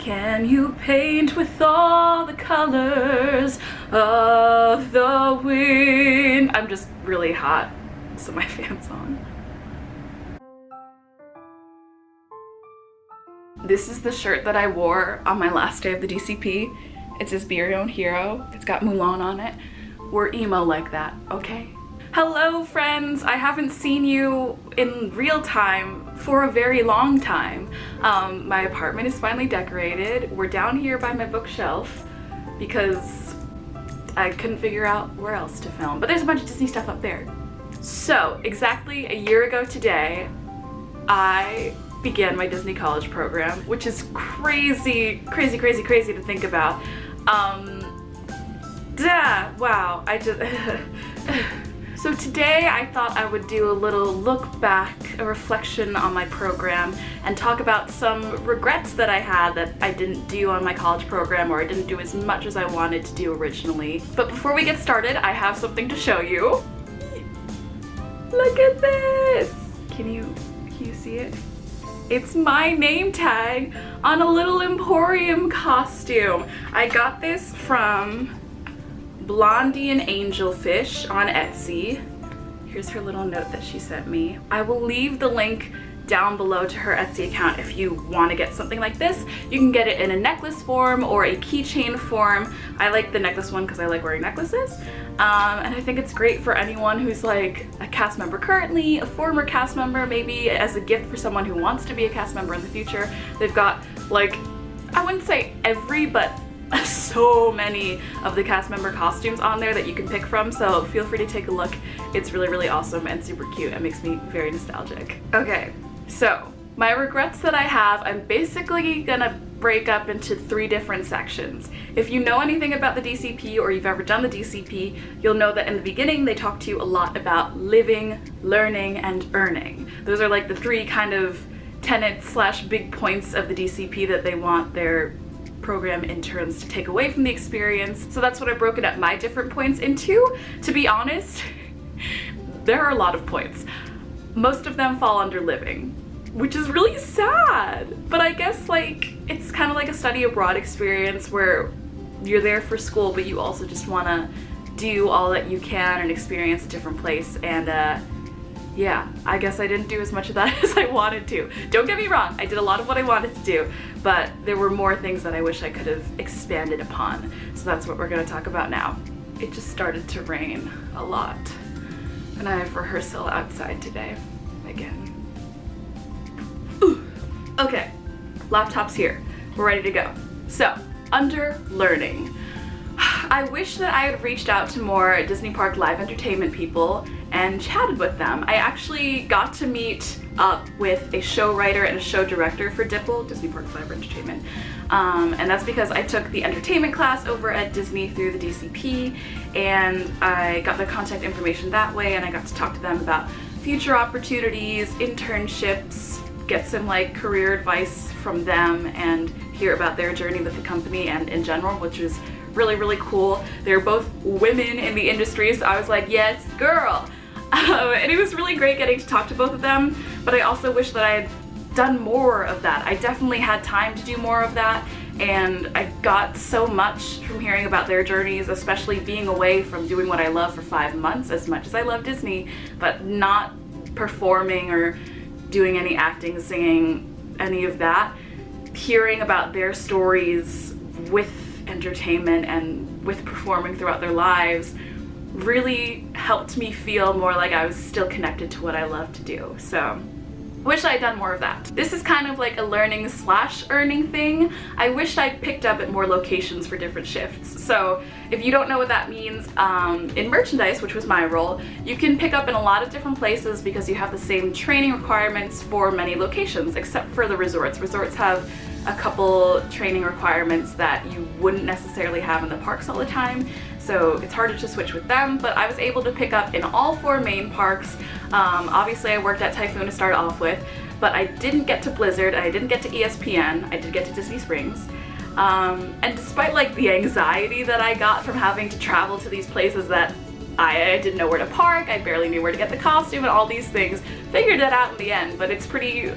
Can you paint with all the colors of the wind? I'm just really hot, so my fan's on. This is the shirt that I wore on my last day of the DCP. It says "Be Your Own Hero." It's got Mulan on it. We're emo like that, okay? Hello friends! I haven't seen you in real time for a very long time. My apartment is finally decorated. We're down here by my bookshelf because I couldn't figure out where else to film, but there's a bunch of Disney stuff up there. So exactly a year ago today, I began my Disney college program, which is crazy to think about. Wow, I just So today I thought I would do a little look back, a reflection on my program, and talk about some regrets that I had that I didn't do on my college program, or I didn't do as much as I wanted to do originally. But before we get started, I have something to show you. Look at this! Can you see it? It's my name tag on a little Emporium costume. I got this from Blondie and Angelfish on Etsy. Here's her little note that she sent me. I will leave the link down below to her Etsy account if you want to get something like this. You can get it in a necklace form or a keychain form. I like the necklace one because I like wearing necklaces. And I think it's great for anyone who's like a cast member currently, a former cast member, maybe as a gift for someone who wants to be a cast member in the future. They've got like, I wouldn't say every, but so many of the cast member costumes on there that you can pick from, so feel free to take a look. It's really awesome and super cute. It makes me very nostalgic. Okay, so my regrets that I have, I'm basically gonna break up into 3 different sections. If you know anything about the DCP or you've ever done the DCP, you'll know that in the beginning they talk to you a lot about living, learning, and earning. Those are like the 3 kind of tenets / big points of the DCP that they want their program interns to take away from the experience. So that's what I've broken up my different points into. To be honest, there are a lot of points. Most of them fall under living, which is really sad. But I guess like it's kind of like a study abroad experience where you're there for school, but you also just want to do all that you can and experience a different place. And yeah, I guess I didn't do as much of that as I wanted to. Don't get me wrong, I did a lot of what I wanted to do, but there were more things that I wish I could have expanded upon. So that's what we're going to talk about now. It just started to rain a lot, and I have rehearsal outside today again. Ooh. Okay, laptop's here. We're ready to go. So, under learning. I wish that I had reached out to more Disney Park live entertainment people and chatted with them. I actually got to meet up with a show writer and a show director for DIPL, Disney Parks Live Entertainment. And that's because I took the entertainment class over at Disney through the DCP, and I got their contact information that way, and I got to talk to them about future opportunities, internships, get some like career advice from them, and hear about their journey with the company and in general, which was really cool. They're both women in the industry, so I was like, yes, girl. And it was really great getting to talk to both of them, but I also wish that I had done more of that. I definitely had time to do more of that, and I got so much from hearing about their journeys, especially being away from doing what I love for 5 months, as much as I love Disney, but not performing or doing any acting, singing, any of that. Hearing about their stories with entertainment and with performing throughout their lives really helped me feel more like I was still connected to what I love to do. So wish I had done more of that. This is kind of like a learning / earning thing. I wish I picked up at more locations for different shifts. So if you don't know what that means, in merchandise, which was my role, you can pick up in a lot of different places because you have the same training requirements for many locations, except for the resorts. Resorts have a couple training requirements that you wouldn't necessarily have in the parks all the time, so it's harder to switch with them, but I was able to pick up in all 4 main parks. Obviously I worked at Typhoon to start off with, but I didn't get to Blizzard, I didn't get to ESPN, I did get to Disney Springs. And despite like the anxiety that I got from having to travel to these places that I didn't know where to park, I barely knew where to get the costume and all these things, figured it out in the end, but it's pretty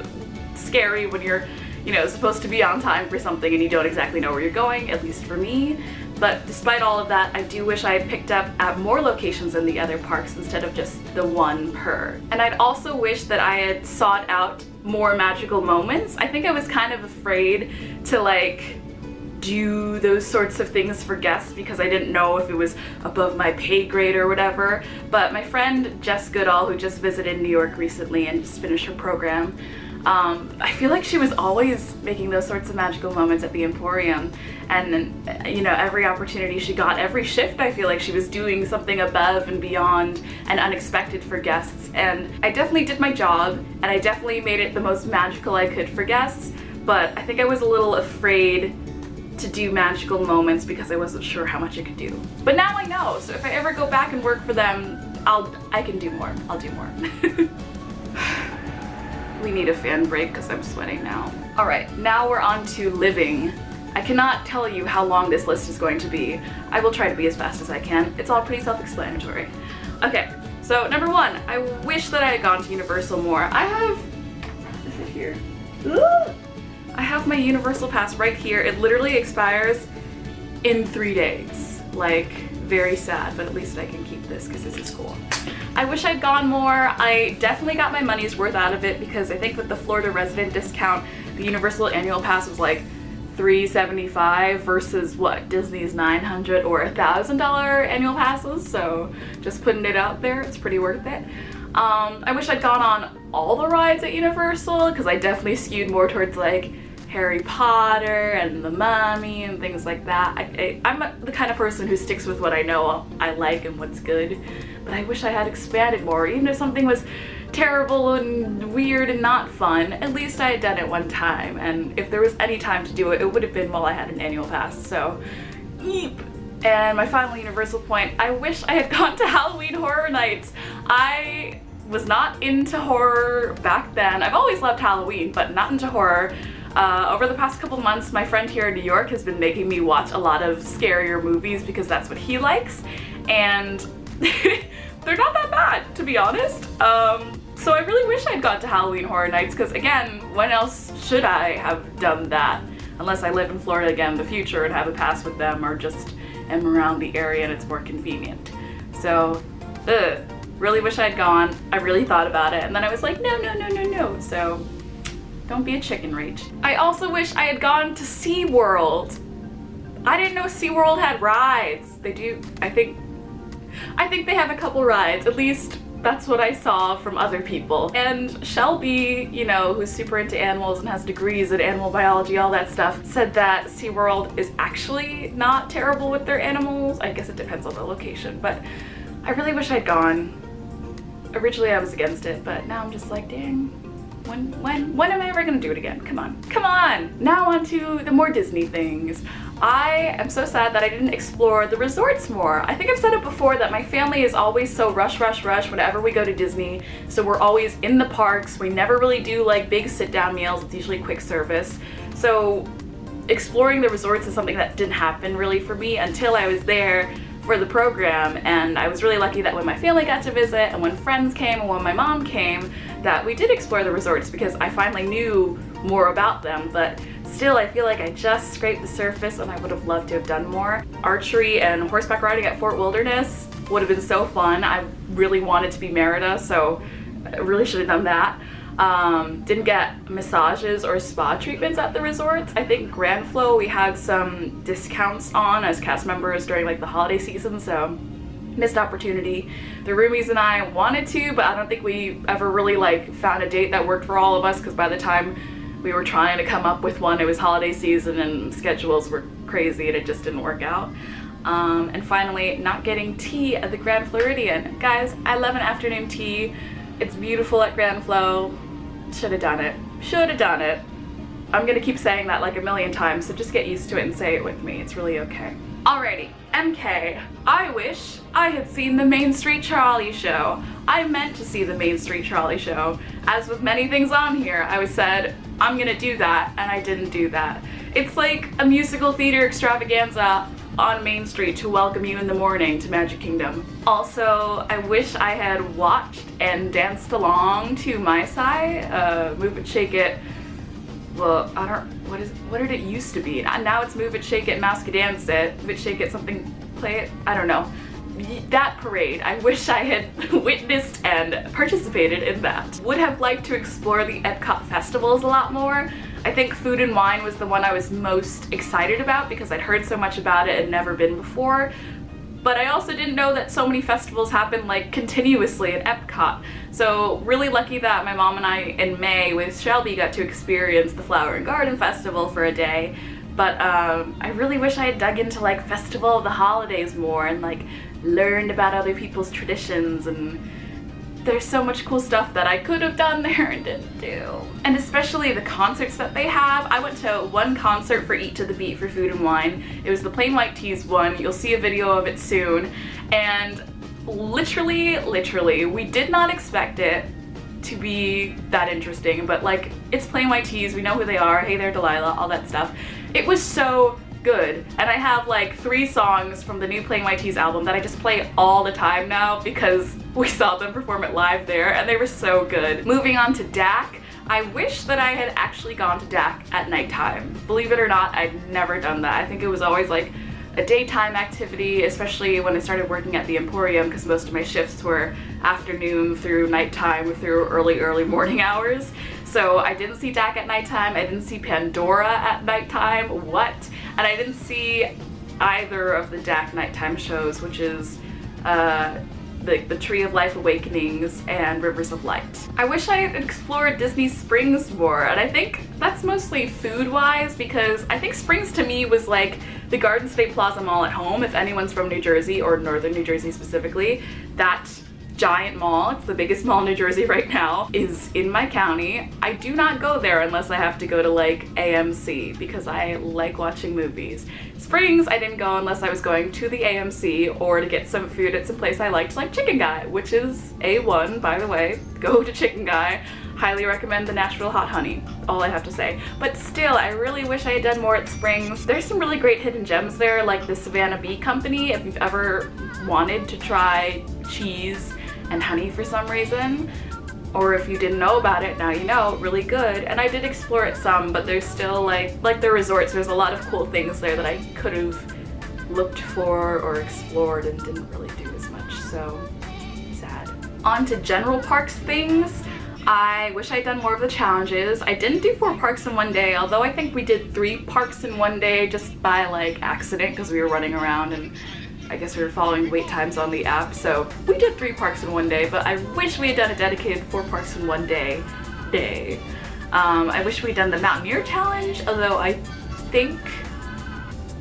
scary when you're you know, supposed to be on time for something and you don't exactly know where you're going, at least for me. But despite all of that, I do wish I had picked up at more locations in the other parks instead of just the one per. And I'd also wish that I had sought out more magical moments. I think I was kind of afraid to like do those sorts of things for guests because I didn't know if it was above my pay grade or whatever. But my friend Jess Goodall, who just visited New York recently and just finished her program, I feel like she was always making those sorts of magical moments at the Emporium, and you know, every opportunity she got, every shift, I feel like she was doing something above and beyond and unexpected for guests. And I definitely did my job, and I definitely made it the most magical I could for guests, but I think I was a little afraid to do magical moments because I wasn't sure how much I could do. But now I know, so if I ever go back and work for them, I can do more. I'll do more. We need a fan break because I'm sweating now. All right, now we're on to living. I cannot tell you how long this list is going to be. I will try to be as fast as I can. It's all pretty self-explanatory. Okay, so number one, I wish that I had gone to Universal more. I have, is it here? I have my Universal Pass right here. It literally expires in 3 days. Like, very sad, but at least I can keep this because this is cool. I wish I'd gone more. I definitely got my money's worth out of it because I think with the Florida resident discount, the Universal annual pass was like $375 versus what, Disney's $900 or $1,000 annual passes. So just putting it out there, it's pretty worth it. I wish I'd gone on all the rides at Universal because I definitely skewed more towards like Harry Potter and the Mummy and things like that. I'm the kind of person who sticks with what I know I like and what's good, but I wish I had expanded more. Even if something was terrible and weird and not fun, at least I had done it one time, and if there was any time to do it, it would have been while I had an annual pass, so yeep. And my final Universal point, I wish I had gone to Halloween Horror Nights. I was not into horror back then. I've always loved Halloween, but not into horror. Over the past couple months, my friend here in New York has been making me watch a lot of scarier movies because that's what he likes, and they're not that bad, to be honest. So I really wish I'd gone to Halloween Horror Nights because, again, when else should I have done that? Unless I live in Florida again in the future and have a pass with them, or just am around the area and it's more convenient. So, really wish I'd gone. I really thought about it, and then I was like, no. So, don't be a chicken, Rach. I also wish I had gone to SeaWorld. I didn't know SeaWorld had rides. They do, I think they have a couple rides, at least that's what I saw from other people. And Shelby, you know, who's super into animals and has degrees in animal biology, all that stuff, said that SeaWorld is actually not terrible with their animals. I guess it depends on the location, but I really wish I'd gone. Originally I was against it, but now I'm just like, dang. When am I ever gonna do it again? Come on. Now on to the more Disney things. I am so sad that I didn't explore the resorts more. I think I've said it before that my family is always so rush whenever we go to Disney. So we're always in the parks. We never really do like big sit down meals. It's usually quick service. So exploring the resorts is something that didn't happen really for me until I was there for the program, and I was really lucky that when my family got to visit and when friends came and when my mom came that we did explore the resorts because I finally knew more about them, but still I feel like I just scraped the surface and I would have loved to have done more. Archery and horseback riding at Fort Wilderness would have been so fun. I really wanted to be Merida, so I really should have done that. Didn't get massages or spa treatments at the resorts. I think Grand Flow we had some discounts on as cast members during like the holiday season, so missed opportunity. The roomies and I wanted to, but I don't think we ever really like found a date that worked for all of us because by the time we were trying to come up with one, it was holiday season and schedules were crazy and it just didn't work out. And finally, not getting tea at the Grand Floridian. Guys, I love an afternoon tea. It's beautiful at Grand Flow. Should have done it. I'm gonna keep saying that like a million times, so just get used to it and say it with me. It's really okay. Alrighty, MK. I wish I had seen the Main Street Trolley show. I meant to see the Main Street Trolley show. As with many things on here, I was said, I'm gonna do that, and I didn't do that. It's like a musical theater extravaganza on Main Street to welcome you in the morning to Magic Kingdom. Also, I wish I had watched and danced along to My Sai, Move It, Shake It, well, I don't, what did it used to be? Now it's Move It, Shake It, Mask It, Dance It, Move It, Shake It, something, Play It, I don't know. That parade, I wish I had witnessed and participated in that. Would have liked to explore the Epcot festivals a lot more. I think Food and Wine was the one I was most excited about because I'd heard so much about it and never been before. But I also didn't know that so many festivals happen like continuously at Epcot. So really lucky that my mom and I in May with Shelby got to experience the Flower and Garden Festival for a day. But I really wish I had dug into like Festival of the Holidays more and like learned about other people's traditions, and there's so much cool stuff that I could have done there and didn't do. And especially the concerts that they have. I went to one concert for Eat to the Beat for Food and Wine. It was the Plain White Tees one. You'll see a video of it soon. And literally, we did not expect it to be that interesting, but like, it's Plain White Tees, we know who they are, Hey There Delilah, all that stuff. It was so good, and I have like 3 songs from the new Plain White Tees album that I just play all the time now because we saw them perform it live there and they were so good. Moving on to DAC, I wish that I had actually gone to DAC at nighttime. Believe it or not, I'd never done that. I think it was always like a daytime activity, especially when I started working at the Emporium, because most of my shifts were afternoon through nighttime through early morning hours. So I didn't see DAC at nighttime, I didn't see Pandora at nighttime, what? And I didn't see either of the DAC nighttime shows, which is the Tree of Life Awakenings and Rivers of Light. I wish I had explored Disney Springs more, and I think that's mostly food-wise because I think Springs to me was like the Garden State Plaza Mall at home. If anyone's from New Jersey, or northern New Jersey specifically, that giant mall, it's the biggest mall in New Jersey right now, is in my county. I do not go there unless I have to go to like AMC because I like watching movies. Springs, I didn't go unless I was going to the AMC or to get some food at some place I liked, like Chicken Guy, which is A1, by the way. Go to Chicken Guy. Highly recommend the Nashville Hot Honey, all I have to say. But still, I really wish I had done more at Springs. There's some really great hidden gems there, like the Savannah Bee Company, if you've ever wanted to try cheese and honey for some reason, or if you didn't know about it, now you know, really good. And I did explore it some, but there's still like the resorts, there's a lot of cool things there that I could have looked for or explored and didn't really do as much, so sad. On to general parks things. I wish I'd done more of the challenges. I didn't do 4 parks in one day, although I think we did 3 parks in one day just by like accident because we were running around and I guess we were following wait times on the app, so we did 3 parks in one day, but I wish we had done a dedicated 4 parks in one day. I wish we'd done the Mountaineer Challenge, although I think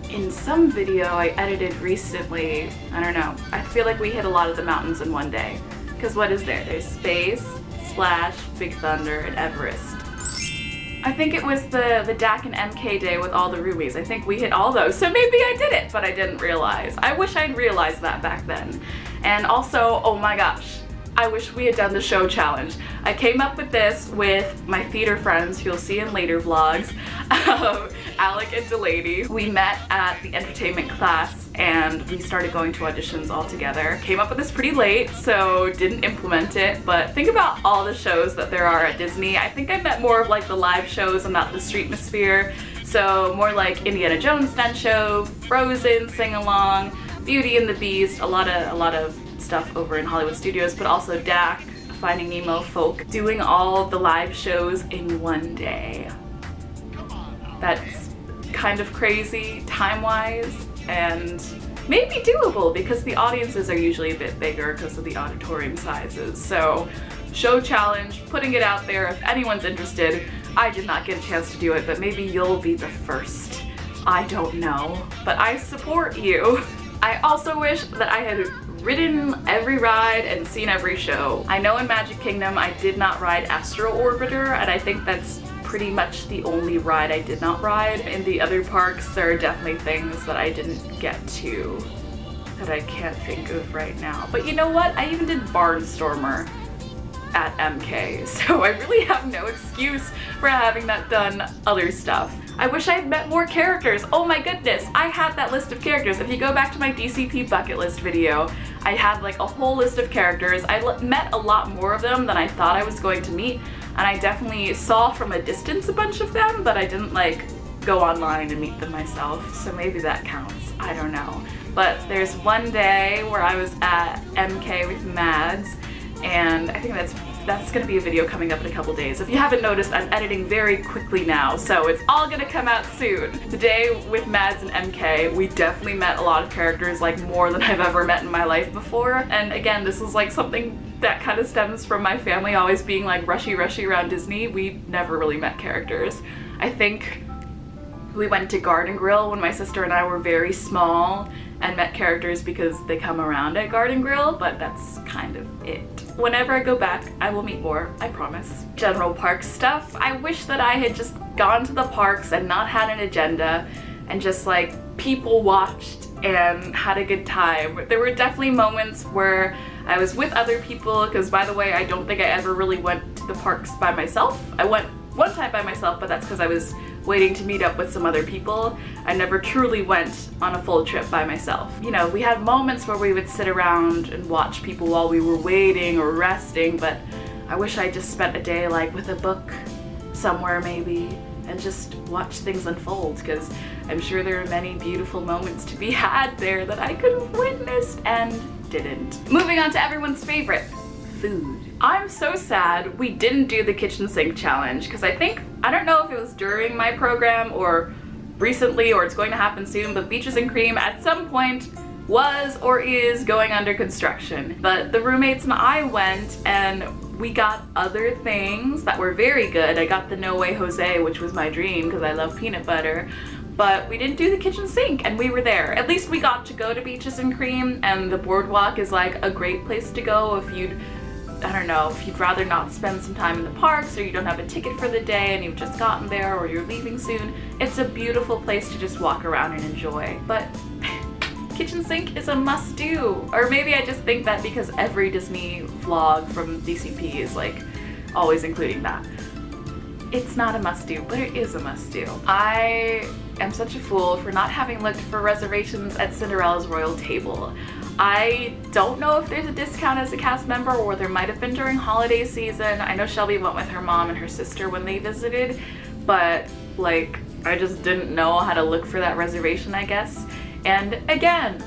in some video I edited recently, I don't know, I feel like we hit a lot of the mountains in one day. Because what is there? There's Space, Splash, Big Thunder, and Everest. I think it was the DAC and MK day with all the roomies. I think we hit all those, so maybe I did it, but I didn't realize. I wish I'd realized that back then. And also, oh my gosh, I wish we had done the show challenge. I came up with this with my theater friends, who you'll see in later vlogs, Alec and Delaney. We met at the entertainment class and we started going to auditions all together. Came up with this pretty late, so didn't implement it, but think about all the shows that there are at Disney. I think I meant more of like the live shows and not the streetmosphere. So more like Indiana Jones stunt show, Frozen sing-along, Beauty and the Beast, a lot of stuff over in Hollywood Studios, but also DAC, Finding Nemo, Folk, doing all the live shows in one day. That's kind of crazy time-wise and maybe doable because the audiences are usually a bit bigger because of the auditorium sizes. So show challenge, putting it out there if anyone's interested. I did not get a chance to do it, but maybe you'll be the first. I don't know, but I support you. I also wish that I had ridden every ride and seen every show. I know in Magic Kingdom I did not ride Astro Orbiter, and I think that's pretty much the only ride I did not ride. In the other parks, there are definitely things that I didn't get to that I can't think of right now. But you know what? I even did Barnstormer at MK, so I really have no excuse for having not done other stuff. I wish I had met more characters. Oh my goodness, I had that list of characters. If you go back to my DCP bucket list video, I had like a whole list of characters. I met a lot more of them than I thought I was going to meet, and I definitely saw from a distance a bunch of them, but I didn't like go online and meet them myself, so maybe that counts. I don't know. But there's one day where I was at MK with Mads, and I think that's gonna be a video coming up in a couple days. If you haven't noticed, I'm editing very quickly now, so it's all gonna come out soon. Today with Mads and MK, we definitely met a lot of characters, like more than I've ever met in my life before. And again, this is like something that kind of stems from my family always being like rushy around Disney. We never really met characters. I think we went to Garden Grill when my sister and I were very small and met characters because they come around at Garden Grill, but that's kind of it. Whenever I go back, I will meet more, I promise. General park stuff. I wish that I had just gone to the parks and not had an agenda and just like people watched and had a good time. There were definitely moments where I was with other people, because by the way, I don't think I ever really went to the parks by myself. I went one time by myself, but that's because I was waiting to meet up with some other people. I never truly went on a full trip by myself. You know, we had moments where we would sit around and watch people while we were waiting or resting, but I wish I just spent a day like with a book somewhere maybe and just watch things unfold, because I'm sure there are many beautiful moments to be had there that I could have witnessed and didn't. Moving on to everyone's favorite, food. I'm so sad we didn't do the kitchen sink challenge, because I don't know if it was during my program or recently or it's going to happen soon, but Beaches and Cream at some point was or is going under construction. But the roommates and I went and we got other things that were very good. I got the No Way Jose, which was my dream because I love peanut butter. But we didn't do the kitchen sink and we were there. At least we got to go to Beaches and Cream, and the boardwalk is like a great place to go if you'd rather not spend some time in the parks, or you don't have a ticket for the day and you've just gotten there, or you're leaving soon. It's a beautiful place to just walk around and enjoy. But kitchen sink is a must-do. Or maybe I just think that because every Disney vlog from DCP is like always including that. It's not a must-do, but it is a must-do. I am such a fool for not having looked for reservations at Cinderella's Royal Table. I don't know if there's a discount as a cast member, or there might have been during holiday season. I know Shelby went with her mom and her sister when they visited, but like I just didn't know how to look for that reservation, I guess. And again,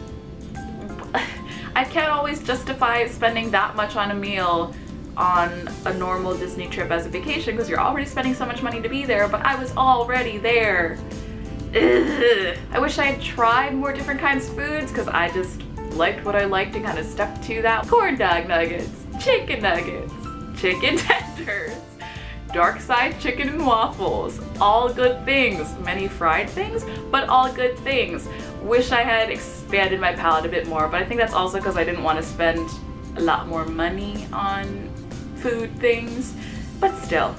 I can't always justify spending that much on a meal on a normal Disney trip as a vacation, because you're already spending so much money to be there, but I was already there. Ugh. I wish I had tried more different kinds of foods, because I just liked what I liked and kind of stuck to that. Corn dog nuggets, chicken tenders, dark side chicken and waffles, all good things. Many fried things, but all good things. Wish I had expanded my palate a bit more, but I think that's also because I didn't want to spend a lot more money on food things. But still,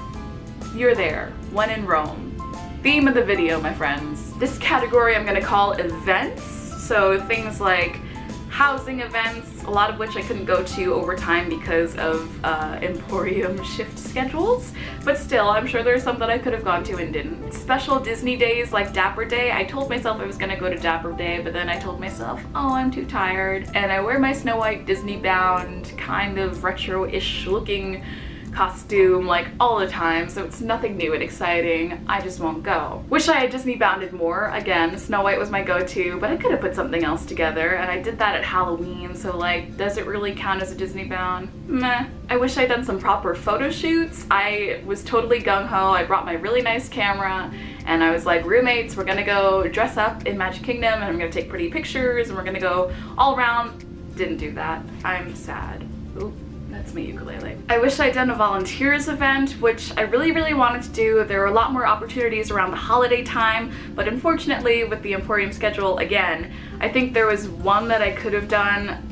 you're there, when in Rome. Theme of the video, my friends. This category I'm gonna call events. So things like housing events, a lot of which I couldn't go to over time because of Emporium shift schedules, but still, I'm sure there's some that I could have gone to and didn't. Special Disney days like Dapper Day. I told myself I was gonna go to Dapper Day, but then I told myself, oh, I'm too tired, and I wear my Snow White Disney bound, kind of retro-ish looking costume like all the time, so it's nothing new and exciting. I just won't go. Wish I had Disney bounded more. Again, Snow White was my go-to, but I could have put something else together, and I did that at Halloween, so like, does it really count as a Disney bound? Meh. I wish I'd done some proper photo shoots. I was totally gung-ho. I brought my really nice camera, and I was like, roommates, we're gonna go dress up in Magic Kingdom, and I'm gonna take pretty pictures, and we're gonna go all around. Didn't do that. I'm sad. Oop. That's my ukulele. I wish I'd done a volunteers event, which I really wanted to do. There were a lot more opportunities around the holiday time, but unfortunately with the Emporium schedule, again, I think there was one that I could have done,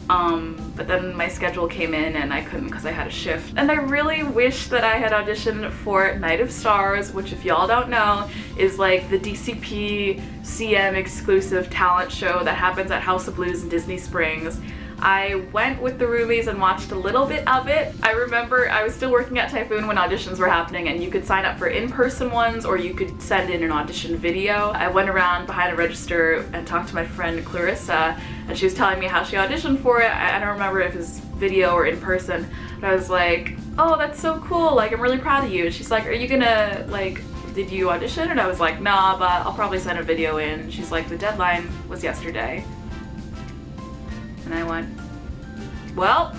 but then my schedule came in and I couldn't because I had a shift. And I really wish that I had auditioned for Night of Stars, which if y'all don't know, is like the DCP CM exclusive talent show that happens at House of Blues in Disney Springs. I went with the roomies and watched a little bit of it. I remember I was still working at Typhoon when auditions were happening, and you could sign up for in-person ones or you could send in an audition video. I went around behind a register and talked to my friend Clarissa, and she was telling me how she auditioned for it. I don't remember if it was video or in person, but I was like, oh, that's so cool, like, I'm really proud of you. And she's like, are you gonna, like, did you audition? And I was like, nah, but I'll probably send a video in. And she's like, the deadline was yesterday. And I went, well,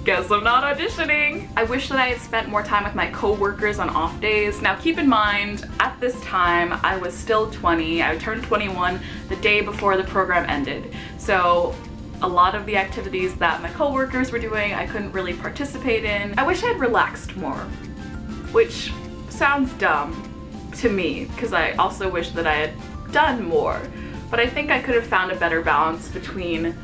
guess I'm not auditioning. I wish that I had spent more time with my co-workers on off days. Now keep in mind, at this time, I was still 20. I turned 21 the day before the program ended. So a lot of the activities that my co-workers were doing, I couldn't really participate in. I wish I had relaxed more, which sounds dumb to me, because I also wish that I had done more. But I think I could have found a better balance between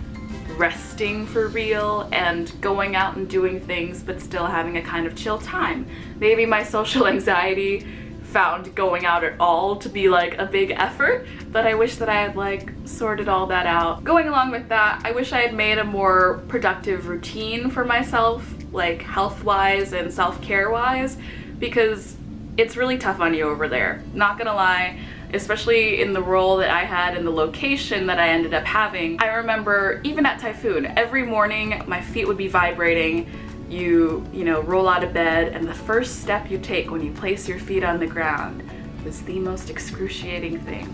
resting for real and going out and doing things but still having a kind of chill time. Maybe my social anxiety found going out at all to be like a big effort, but I wish that I had like sorted all that out. Going along with that, I wish I had made a more productive routine for myself, like health-wise and self-care wise, because it's really tough on you over there. Not gonna lie, especially in the role that I had and the location that I ended up having. I remember even at Typhoon, every morning my feet would be vibrating. You know, roll out of bed, and the first step you take when you place your feet on the ground was the most excruciating thing.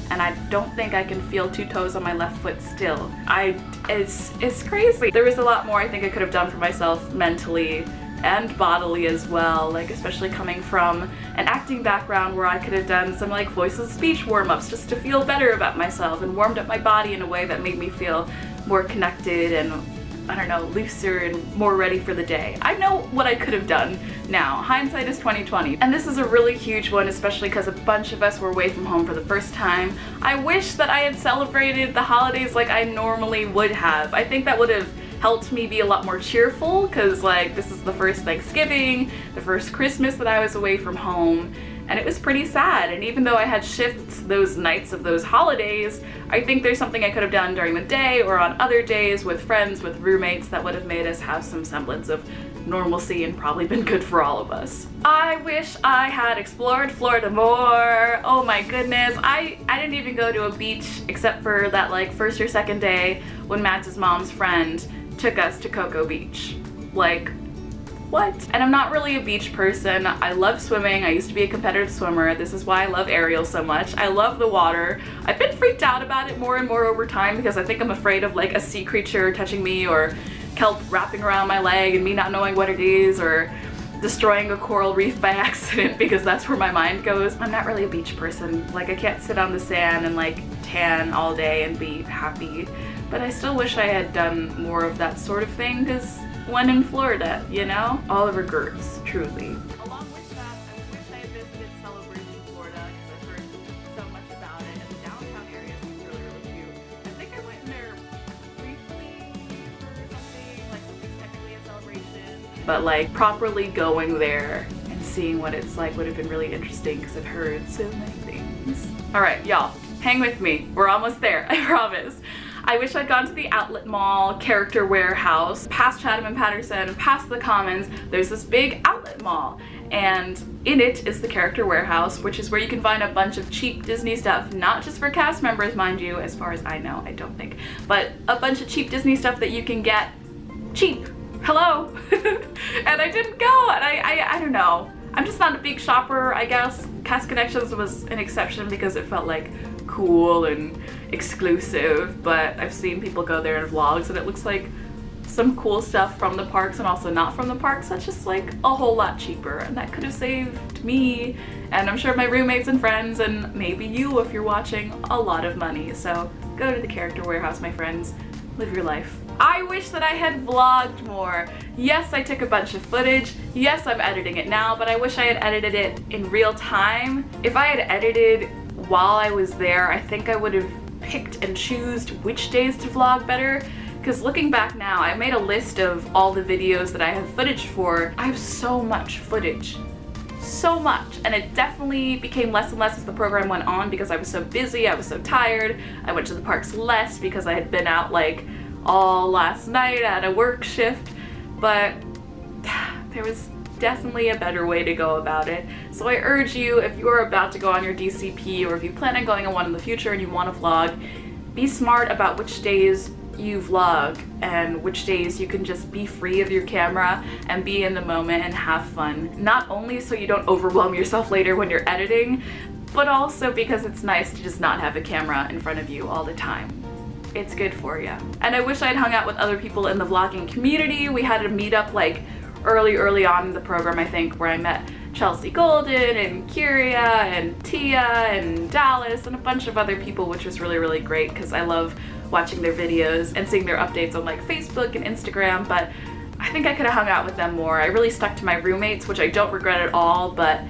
And I don't think I can feel 2 toes on my left foot still. It's crazy. There was a lot more I think I could have done for myself mentally and bodily as well, like especially coming from an acting background where I could have done some like voice and speech warm-ups just to feel better about myself and warmed up my body in a way that made me feel more connected and, I don't know, looser and more ready for the day. I know what I could have done now. Hindsight is 20/20. And this is a really huge one, especially because a bunch of us were away from home for the first time. I wish that I had celebrated the holidays like I normally would have. I think that would have helped me be a lot more cheerful, because like this is the first Thanksgiving, the first Christmas that I was away from home, and it was pretty sad. And even though I had shifts those nights of those holidays, I think there's something I could have done during the day or on other days with friends, with roommates, that would have made us have some semblance of normalcy and probably been good for all of us. I wish I had explored Florida more. Oh my goodness. I didn't even go to a beach except for that like first or second day when Matt's mom's friend took us to Cocoa Beach. Like, what? And I'm not really a beach person. I love swimming. I used to be a competitive swimmer. This is why I love aerial so much. I love the water. I've been freaked out about it more and more over time because I think I'm afraid of like a sea creature touching me, or kelp wrapping around my leg and me not knowing what it is, or destroying a coral reef by accident, because that's where my mind goes. I'm not really a beach person. Like, I can't sit on the sand and like tan all day and be happy. But I still wish I had done more of that sort of thing, because when in Florida, you know? All the regrets, truly. Along with that, I wish I had visited Celebration, Florida, because I've heard so much about it, and the downtown area seems really, really cute. I think I went in there briefly for something, like something's technically a celebration. But like properly going there and seeing what it's like would have been really interesting, because I've heard so many things. All right, y'all, hang with me. We're almost there, I promise. I wish I'd gone to the Outlet Mall, Character Warehouse, past Chatham and Patterson, past the Commons. There's this big outlet mall, and in it is the Character Warehouse, which is where you can find a bunch of cheap Disney stuff, not just for cast members, mind you, as far as I know, I don't think, but a bunch of cheap Disney stuff that you can get cheap. Hello. And I didn't go, and I don't know. I'm just not a big shopper, I guess. Cast Connections was an exception because it felt like cool and exclusive, but I've seen people go there in vlogs and it looks like some cool stuff from the parks and also not from the parks that's just like a whole lot cheaper, and that could have saved me, and I'm sure my roommates and friends, and maybe you if you're watching, a lot of money. So go to the Character Warehouse, my friends. Live your life. I wish that I had vlogged more. Yes, I took a bunch of footage. Yes, I'm editing it now, but I wish I had edited it in real time. If I had edited while I was there, I think I would have picked and choose which days to vlog better. Because looking back now, I made a list of all the videos that I have footage for. I have so much footage. So much, and it definitely became less and less as the program went on because I was so busy, I was so tired. I went to the parks less because I had been out like all last night at a work shift, but there was definitely a better way to go about it. So I urge you, if you're about to go on your DCP, or if you plan on going on one in the future and you want to vlog, be smart about which days you vlog and which days you can just be free of your camera and be in the moment and have fun. Not only so you don't overwhelm yourself later when you're editing, but also because it's nice to just not have a camera in front of you all the time. It's good for you. And I wish I'd hung out with other people in the vlogging community. We had a meetup like early on in the program, I think, where I met Chelsea Golden and Kyria and Tia and Dallas and a bunch of other people, which was really great because I love watching their videos and seeing their updates on like Facebook and Instagram, but I think I could have hung out with them more. I really stuck to my roommates, which I don't regret at all, but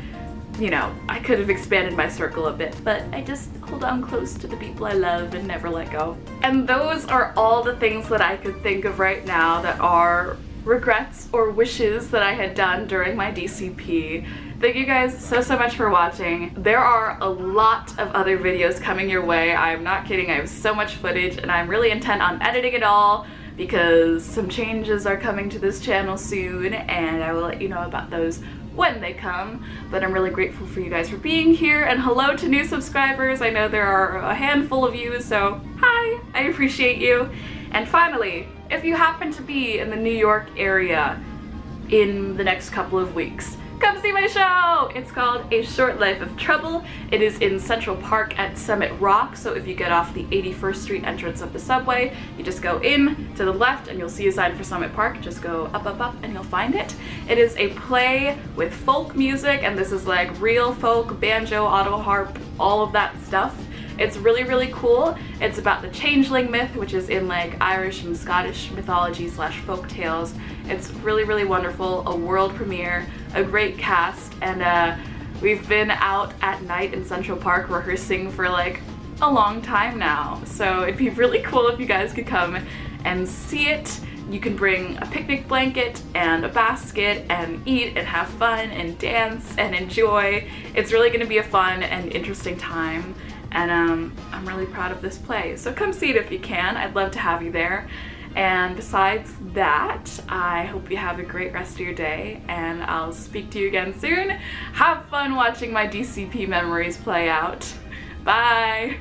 you know, I could have expanded my circle a bit, but I just hold on close to the people I love and never let go. And those are all the things that I could think of right now that are regrets or wishes that I had done during my DCP. Thank you guys so much for watching. There are a lot of other videos coming your way. I'm not kidding, I have so much footage and I'm really intent on editing it all because some changes are coming to this channel soon and I will let you know about those when they come. But I'm really grateful for you guys for being here, and hello to new subscribers. I know there are a handful of you, so hi, I appreciate you. And finally, if you happen to be in the New York area in the next couple of weeks, come see my show! It's called A Short Life of Trouble. It is in Central Park at Summit Rock, so if you get off the 81st Street entrance of the subway, you just go in to the left and you'll see a sign for Summit Park. Just go up and you'll find it. It is a play with folk music, and this is like real folk, banjo, auto harp, all of that stuff. It's really cool. It's about the changeling myth, which is in like Irish and Scottish mythology / folk tales. It's really wonderful, a world premiere, a great cast, and we've been out at night in Central Park rehearsing for like a long time now. So it'd be really cool if you guys could come and see it. You can bring a picnic blanket and a basket and eat and have fun and dance and enjoy. It's really gonna be a fun and interesting time. And I'm really proud of this play. So come see it if you can. I'd love to have you there. And besides that, I hope you have a great rest of your day, and I'll speak to you again soon. Have fun watching my DCP memories play out. Bye!